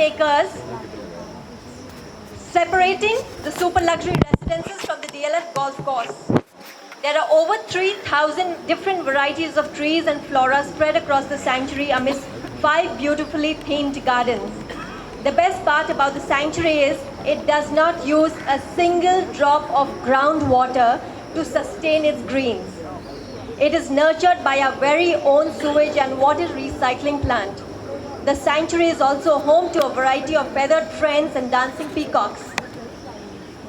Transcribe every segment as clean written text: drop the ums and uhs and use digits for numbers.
makers separating the super luxury residences from the DLF Golf Course. There are over 3,000 different varieties of trees and flora spread across the sanctuary amidst 5 beautifully themed gardens. The best part about the sanctuary is it does not use a single drop of groundwater to sustain its greens. It is nurtured by our very own sewage and water recycling plant. The sanctuary is also home to a variety of feathered friends and dancing peacocks.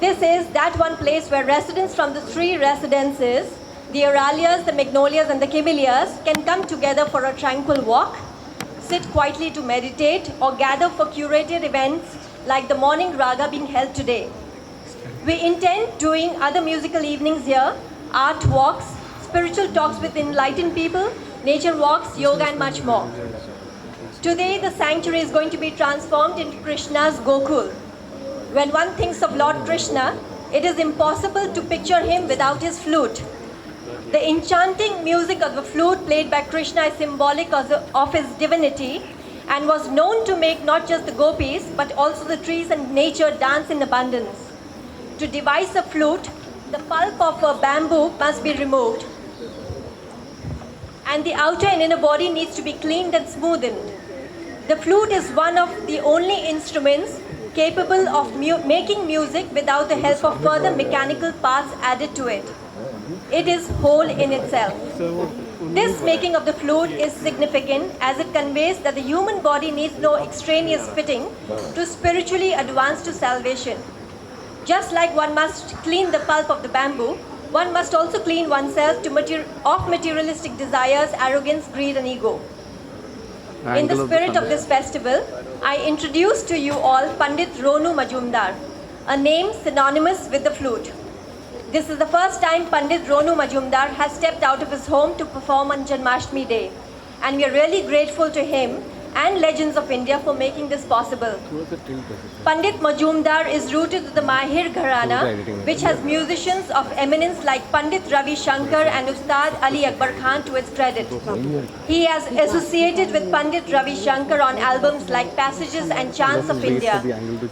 This is that one place where residents from the 3 residences, the Aralias, the Magnolias and the Camellias, can come together for a tranquil walk, sit quietly to meditate, or gather for curated events like the morning raga being held today. We intend doing other musical evenings here, art walks, spiritual talks with enlightened people, nature walks, yoga and much more. Today the sanctuary is going to be transformed into Krishna's Gokul. When one thinks of Lord Krishna, it is impossible to picture him without his flute. The enchanting music of the flute played by Krishna is symbolic of his divinity and was known to make not just the gopis but also the trees and nature dance in abundance. To devise a flute, the pulp of a bamboo must be removed and the outer and inner body needs to be cleaned and smoothened. The flute is one of the only instruments capable of making music without the help of further mechanical parts added to it. It is whole in itself. This making of the flute is significant as it conveys that the human body needs no extraneous fitting to spiritually advance to salvation. Just like one must clean the pulp of the bamboo, one must also clean oneself of materialistic desires, arrogance, greed and ego. In the spirit of this festival, I introduce to you all Pandit Ronu Majumdar, a name synonymous with the flute. This is the first time Pandit Ronu Majumdar has stepped out of his home to perform on Janmashtami Day, and we are really grateful to him and Legends of India for making this possible. Pandit Majumdar is rooted to the Mahir Gharana, which has musicians of eminence like Pandit Ravi Shankar and Ustad Ali Akbar Khan to its credit. He has associated with Pandit Ravi Shankar on albums like Passages and Chants of India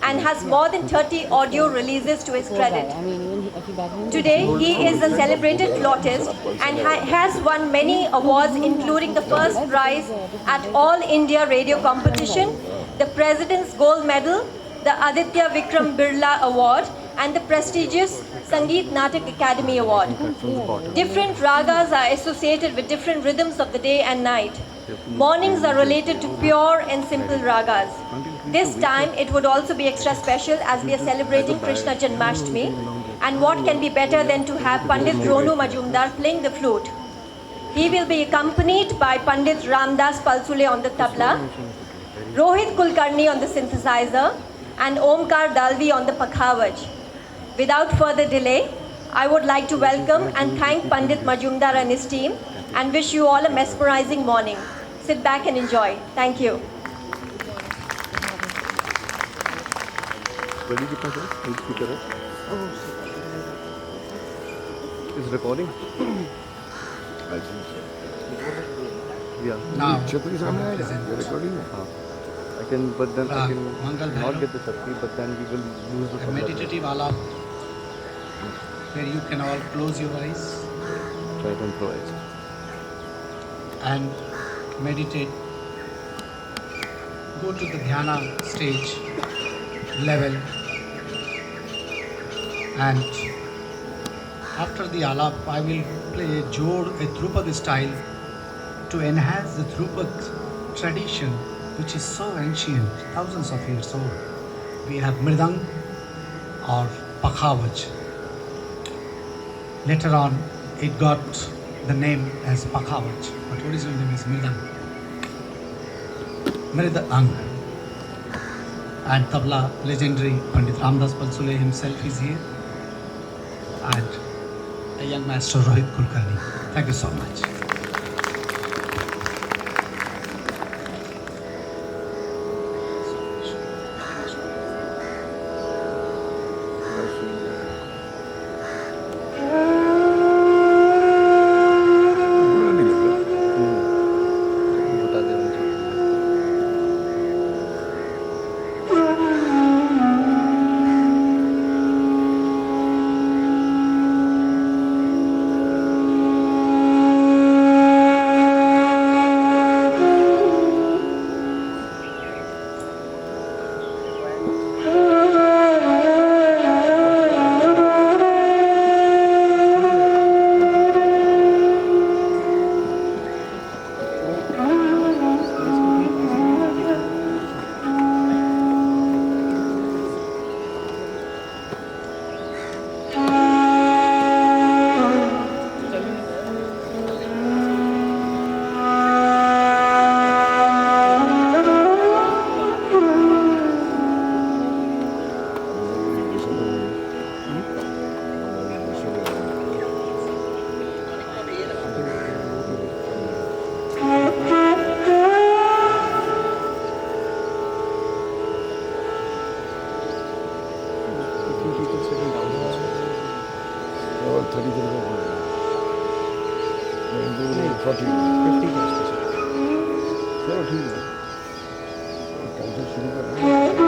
and has more than 30 audio releases to his credit. Today, he is a celebrated flautist and has won many awards, including the first prize at All India Radio Competition, the President's Gold Medal, the Aditya Vikram Birla Award, and the prestigious Sangeet Natak Academy Award. Different ragas are associated with different rhythms of the day and night. Mornings are related to pure and simple ragas. This time, it would also be extra special as we are celebrating Krishna Janmashtami. And what can be better than to have Pandit Ronu Majumdar playing the flute? He will be accompanied by Pandit Ramdas Palsule on the tabla, Rohit Kulkarni on the synthesizer, and Omkar Dalvi on the pakhavaj. Without further delay, I would like to welcome and thank Pandit Majumdar and his team and wish you all a mesmerizing morning. Sit back and enjoy. Thank you. Is recording? Yeah. Now, recording. I can, but then I can not get the Shakti, but then we will lose the a meditative alap where you can all close your eyes Try to improvise. and meditate. Go to the dhyana stage level, and after the alap, I will play a jod, a Drupad style to enhance the Drupad tradition, which is so ancient, thousands of years old. We have Mridang or Pakhavaj. Later on, it got the name as Pakhavaj, but original name is Mridang. Mridang. And tabla legendary Pandit Ramdas Palsule himself is here, and a young master Rohit Kulkarni. Thank you so much. 40 50 का special. चलो ठीक है, कल से शुरू कर रहे हैं।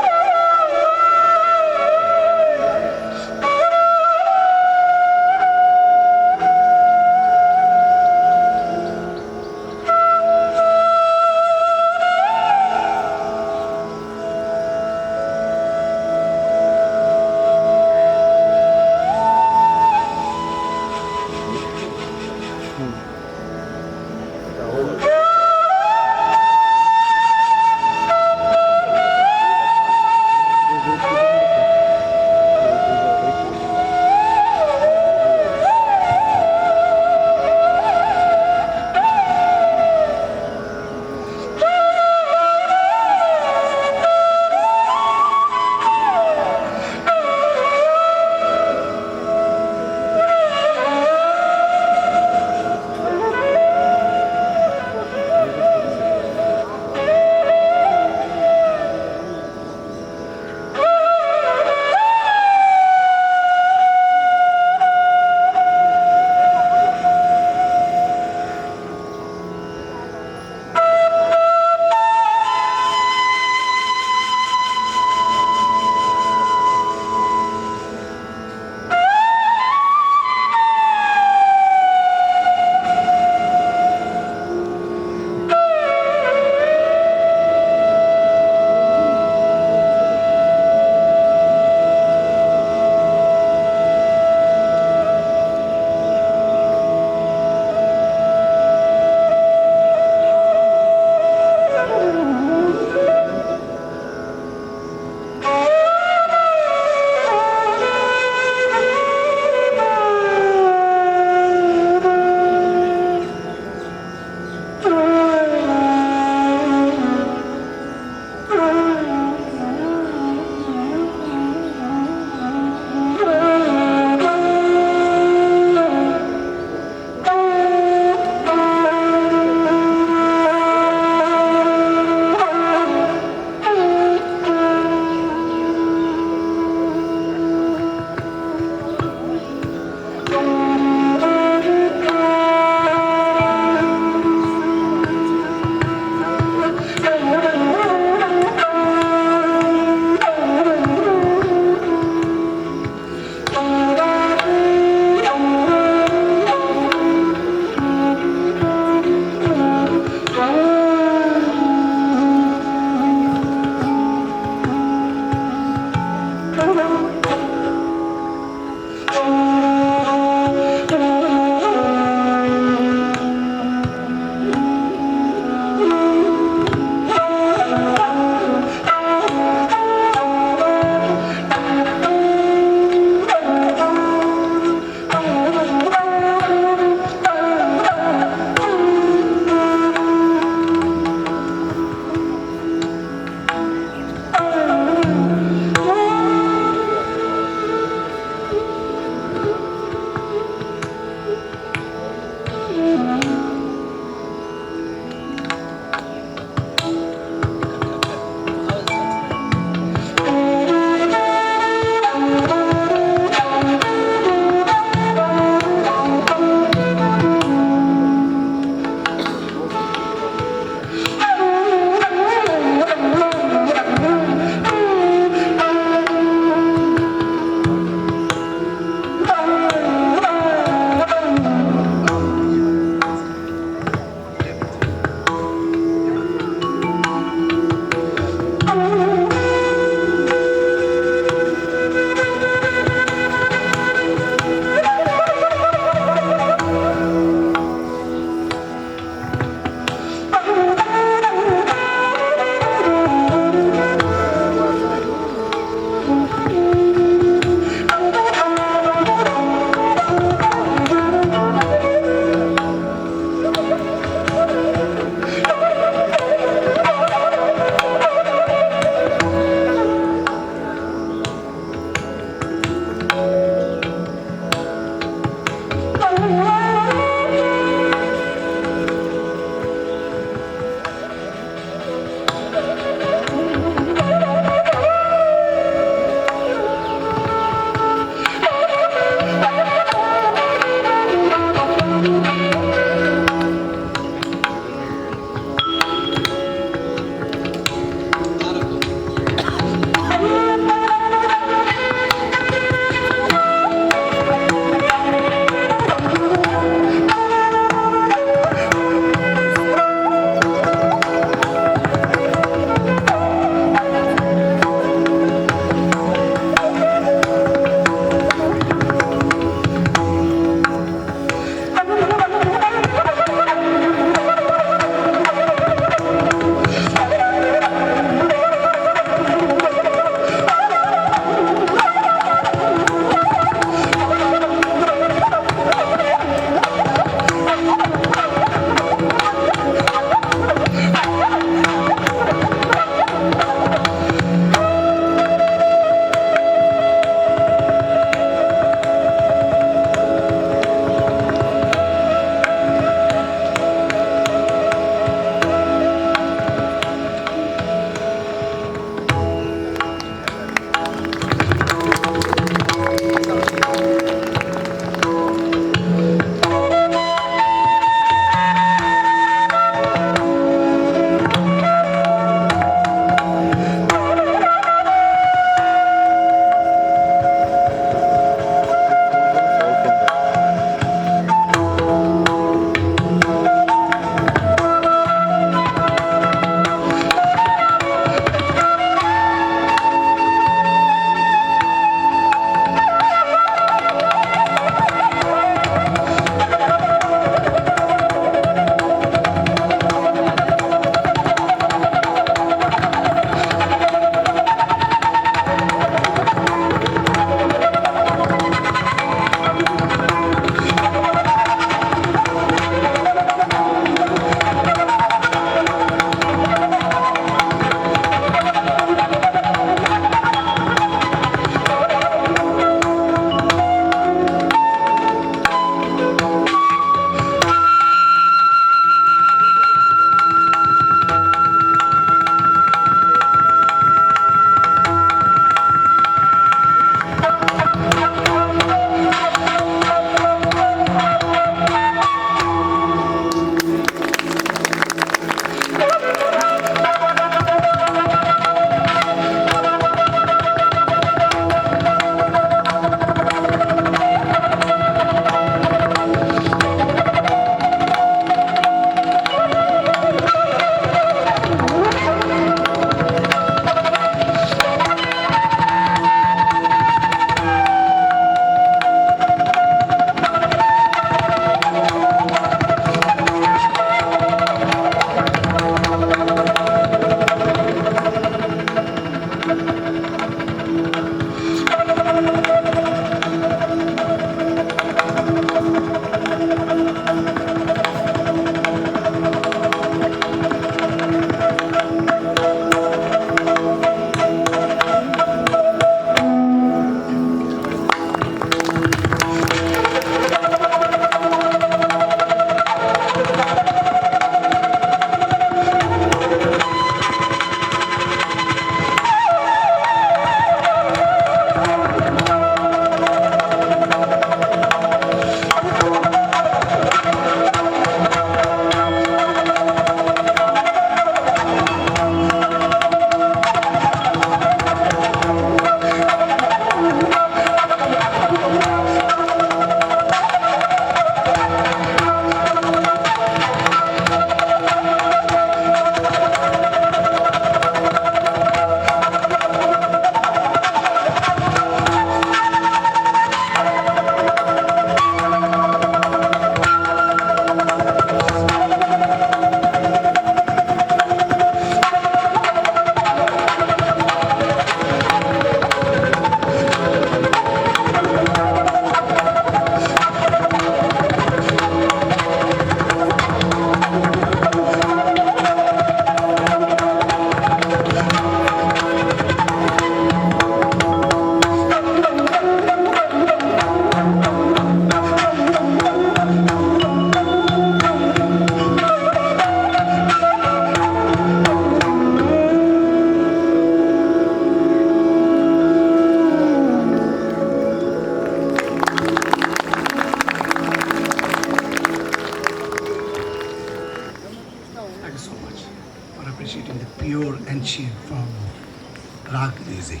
pure ancient form of rag music.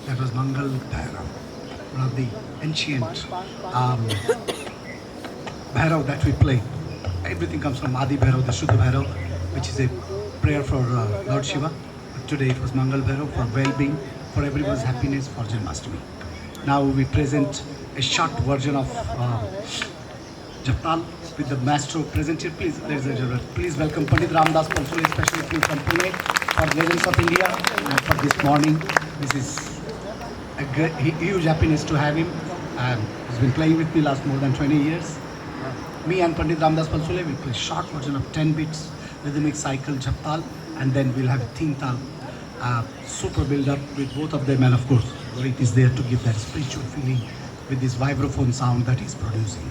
That was Mangal Bhairav, one of the ancient Bhairav that we play. Everything comes from Adi Bhairav, the Shuddha Bhairav, which is a prayer for Lord Shiva. But today it was Mangal Bhairav for well-being, for everyone's happiness, for Janmashtami. Now we present a short version of Japtal with the maestro present here. Please, ladies and gentlemen, please welcome Pandit Ramdas Palsule, especially from Pune, for Legends of India, and for this morning. This is a huge happiness to have him. He's been playing with me last more than 20 years. Me and Pandit Ramdas Palsule will play short version of 10 beats, rhythmic cycle, Japtal, and then we'll have a theme tal, super build up with both of them, and of course, Rohit is there to give that spiritual feeling with this vibraphone sound that he's producing.